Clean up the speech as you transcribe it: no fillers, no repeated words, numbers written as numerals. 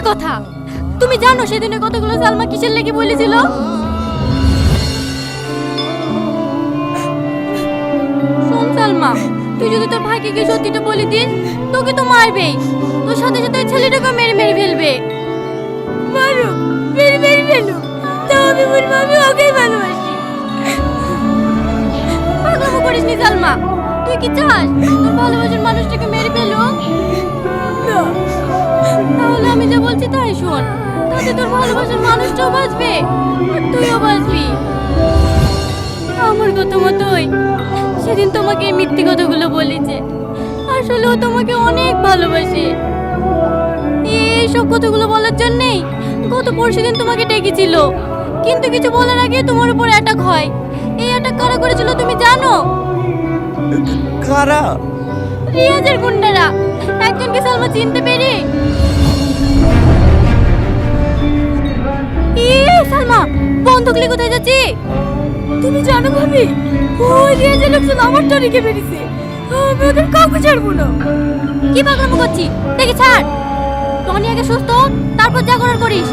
কথা। তুমি জানো সেদিনের কথাগুলো সালমা কিসের লেগে বলেছিল? শোন সালমা, তুই যদি তোর ভাইকে গিয়ে সত্যিটা বলে দিস, তোকে তো মারবেই। তোর সাথে সাথে ওই ছেলেটাকে মেরে মেরে ফেলবে। মারো, মেরে মেরে ফেলো, তাও আমি বলবো আমি ওকেই ভালোবাসি। পাগলামো করিস নি সালমা। তুই কি চাস তোর ভালোবাসার মানুষটাকে মেরে ফেলো? না। তাহলে আমি যা বলছি তাই শোন, তাতে তোর ভালোবাসার মানুষটাও বাঁচবে আর তুইও বাঁচবি। আমার কথা মতোই সেদিন তোমাকে এই মিথ্যে কথাগুলো বলেছে। আসলে ও তোমাকে অনেক ভালোবাসে। এইসব কথাগুলো বলার জন্যই গত পরশুদিন তোমাকে ডেকেছিল, কিন্তু কিছু বলার আগে তোমার উপর অ্যাটাক হয়। এই অ্যাটাক কারা করেছিল তুমি জানো? কারা? রিয়াজের গুন্ডারা। একজনকে সালমা চিনতে পেরে সালমা বন্ধ করলে কোথায় যাচ্ছি? তুমি জানো ভাবি, ওই রিয়াজের লোকজন আমার টনিকে বেরিয়েছে। আমি ওদের কাউকে ছাড়বো না। কি পাগলামো করছি? দেখি ছাড়। টনি আগে সুস্থ হোক, তারপর যা করার করিস।